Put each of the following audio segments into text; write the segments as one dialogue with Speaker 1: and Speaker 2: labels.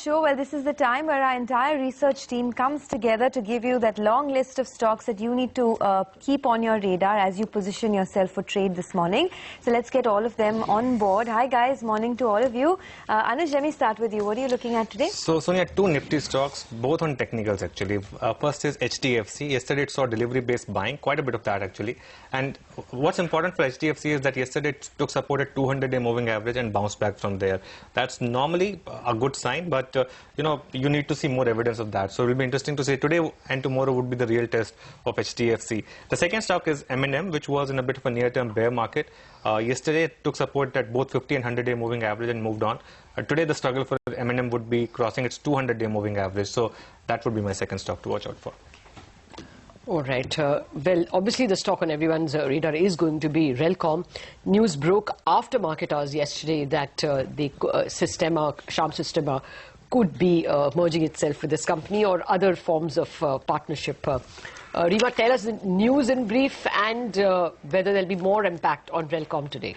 Speaker 1: Show, well, this is the time where our entire research team comes together to give you that long list of stocks that you need to keep on your radar as you position yourself for trade this morning. So let's get all of them on board. Hi guys, morning to all of you. Anuj, let me start with you. What are you looking at today?
Speaker 2: So Sonia, two nifty stocks, both on technicals actually. First is HDFC. Yesterday it saw delivery-based buying, quite a bit of that actually. And what's important for HDFC is that yesterday it took support at 200-day moving average and bounced back from there. That's normally a good sign, but you need to see more evidence of that. So it will be interesting to see today and tomorrow would be the real test of HDFC. The second stock is M&M, which was in a bit of a near-term bear market. Yesterday it took support at both 50 and 100-day moving average and moved on. Today the struggle for M&M would be crossing its 200-day moving average. So that would be my second stock to watch out for.
Speaker 3: All right. Well, obviously the stock on everyone's radar is going to be Relcom. News broke after market hours yesterday that the Sham Systema could be merging itself with this company or other forms of partnership. Rima, tell us the news in brief and whether there'll be more impact on Relcom today.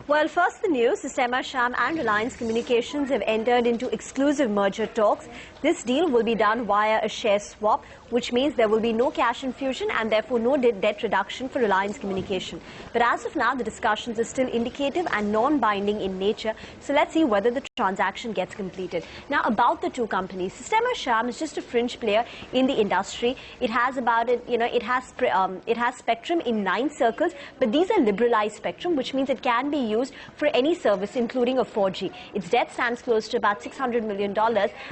Speaker 4: Well, first the news, Systema Sham and Reliance Communications have entered into exclusive merger talks. This deal will be done via a share swap, which means there will be no cash infusion and therefore no debt reduction for Reliance Communication. But as of now, the discussions are still indicative and non-binding in nature. So let's see whether the transaction gets completed. Now, about the two companies, Systema Sham is just a fringe player in the industry. It has it has spectrum in 9 circles, but these are liberalized spectrum, which means it can be used for any service, including a 4G. Its debt stands close to about $600 million,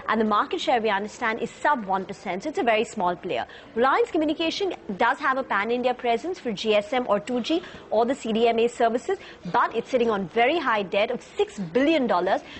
Speaker 4: and the market share, we understand, is sub 1%. So it's a very small player. Reliance Communication does have a pan-India presence for GSM or 2G or the CDMA services, but it's sitting on very high debt of $6 billion.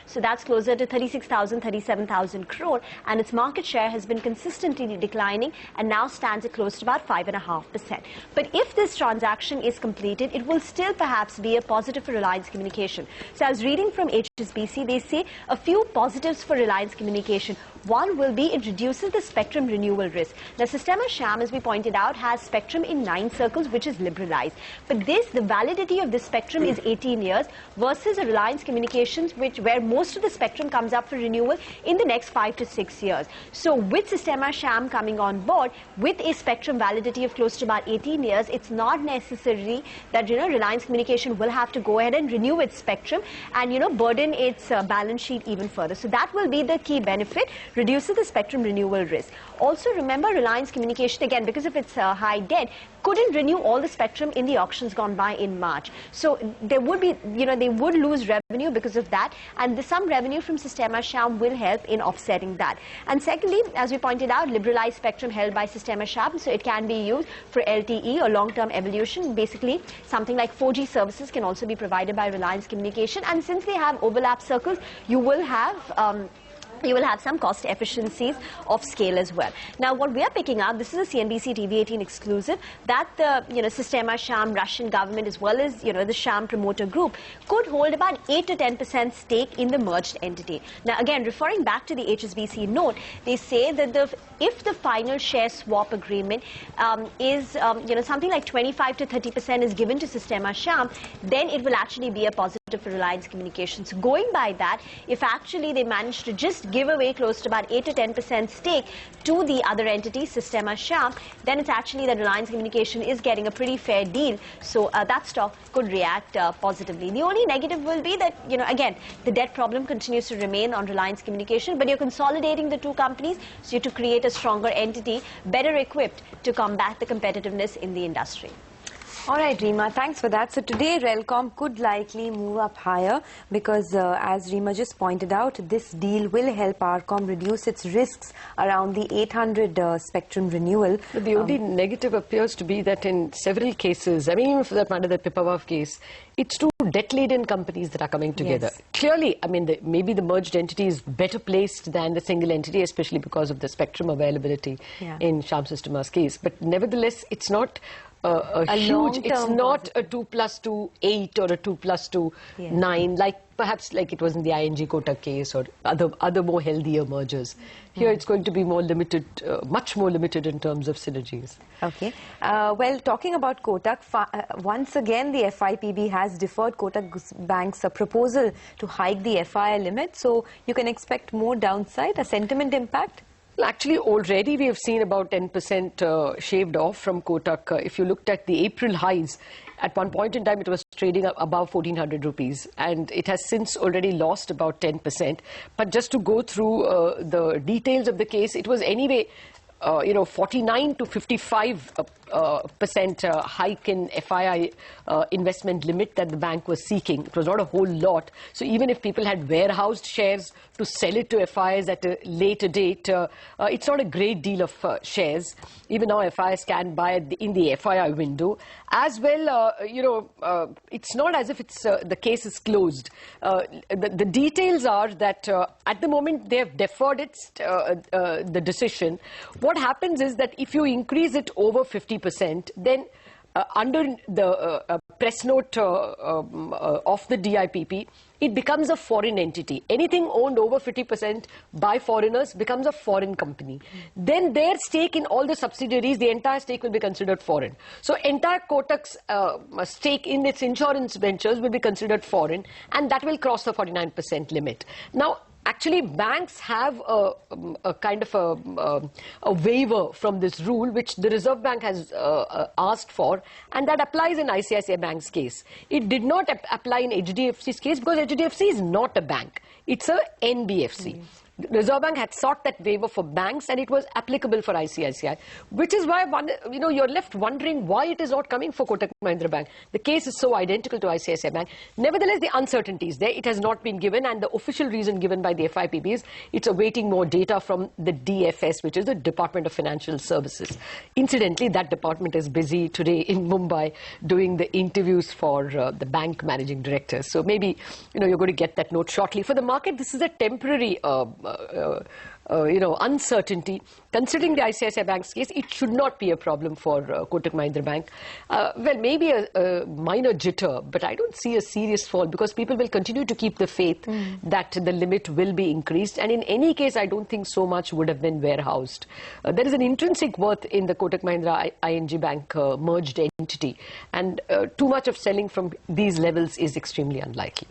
Speaker 4: So that's closer to 37,000 crore, and its market share has been consistently declining and now stands at close to about 5.5%. But if this transaction is completed, it will still perhaps be a positive for Reliance Communication. So I was reading from HSBC, they say a few positives for Reliance Communication. One will be it reduces the spectrum renewal risk. Now, Systema Sham, as we pointed out, has spectrum in 9 circles, which is liberalized. But the validity of this spectrum is 18 years versus a Reliance Communications, where most of the spectrum comes up for renewal in the next 5 to 6 years. So with Systema Sham coming on board, with a spectrum validity of close to about 18 years, it's not necessary that, Reliance Communication will have to go ahead and renew its spectrum and, burden its balance sheet even further. So that will be the key benefit. Reduces the spectrum renewal risk. Also, remember, Reliance Communication, again, because of its high debt, couldn't renew all the spectrum in the auctions gone by in March. So there would be, they would lose revenue because of that, and some revenue from Systema Sham will help in offsetting that. And secondly, as we pointed out, liberalized spectrum held by Systema Sham, so it can be used for LTE or long-term evolution. Basically, something like 4G services can also be provided by Reliance Communication, and since they have overlap circles, you will have some cost efficiencies of scale as well. Now, what we are picking up, this is a CNBC TV18 exclusive, that the Systema Sham, Russian government, as well as the Sham promoter group, could hold about 8 to 10% stake in the merged entity. Now, again, referring back to the HSBC note, they say that if the final share swap agreement is something like 25 to 30% is given to Systema Sham, then it will actually be a positive for Reliance Communications. Going by that, if actually they manage to just give away close to about 8 to 10% stake to the other entity, Systema Sham, then it's actually that Reliance Communication is getting a pretty fair deal. So that stock could react positively. The only negative will be that, again, the debt problem continues to remain on Reliance Communication, but you're consolidating the two companies so to create a stronger entity, better equipped to combat the competitiveness in the industry.
Speaker 1: All right, Rima, thanks for that. So today, Relcom could likely move up higher because, as Rima just pointed out, this deal will help Arcom reduce its risks around the 800 spectrum renewal.
Speaker 3: But the only negative appears to be that in several cases, I mean, even for that matter, the Pipavav case, it's two debt-laden companies that are coming together. Yes. Clearly, I mean, maybe the merged entity is better placed than the single entity, especially because of the spectrum availability in Sham Systema's case. But nevertheless, it's not a huge, it's not a 2 plus 2, 8 or a 2 plus 2, 9, like perhaps like it was in the ING Kotak case or other more healthier mergers. Here it's going to be more limited, much more limited in terms of synergies.
Speaker 1: Okay. Well, talking about Kotak, once again the FIPB has deferred Kotak Bank's proposal to hike the FII limit. So you can expect more downside, a sentiment impact?
Speaker 3: Well, actually, already we have seen about 10% shaved off from Kotak. If you looked at the April highs, at one point in time it was trading up above 1400 rupees and it has since already lost about 10%. But just to go through the details of the case, it was anyway 49 to 55% hike in FII investment limit that the bank was seeking. It was not a whole lot. So even if people had warehoused shares to sell it to FIs at a later date, it's not a great deal of shares. Even now FIs can buy in the FII window. As well, it's not as if it's the case is closed. The details are that at the moment they have deferred the decision. What happens is that if you increase it over 50%, then under the press note of the DIPP, it becomes a foreign entity. Anything owned over 50% by foreigners becomes a foreign company. Then their stake in all the subsidiaries, the entire stake will be considered foreign. So entire Kotak's stake in its insurance ventures will be considered foreign, and that will cross the 49% limit. Now, actually, banks have a kind of a waiver from this rule, which the Reserve Bank has asked for, and that applies in ICICI Bank's case. It did not apply in HDFC's case because HDFC is not a bank. It's a NBFC. The Reserve Bank had sought that waiver for banks and it was applicable for ICICI, which is why you're left wondering why it is not coming for Kotak Mahindra Bank. The case is so identical to ICICI Bank. Nevertheless, the uncertainty is there. It has not been given, and the official reason given by the FIPB is it's awaiting more data from the DFS, which is the Department of Financial Services. Incidentally, that department is busy today in Mumbai doing the interviews for the bank managing directors. So maybe you're going to get that note shortly. For the market, this is a temporary uncertainty. Considering the ICICI Bank's case, it should not be a problem for Kotak Mahindra Bank. Well, maybe a minor jitter, but I don't see a serious fall because people will continue to keep the faith that the limit will be increased. And in any case, I don't think so much would have been warehoused. There is an intrinsic worth in the Kotak Mahindra ING Bank merged entity, and too much of selling from these levels is extremely unlikely.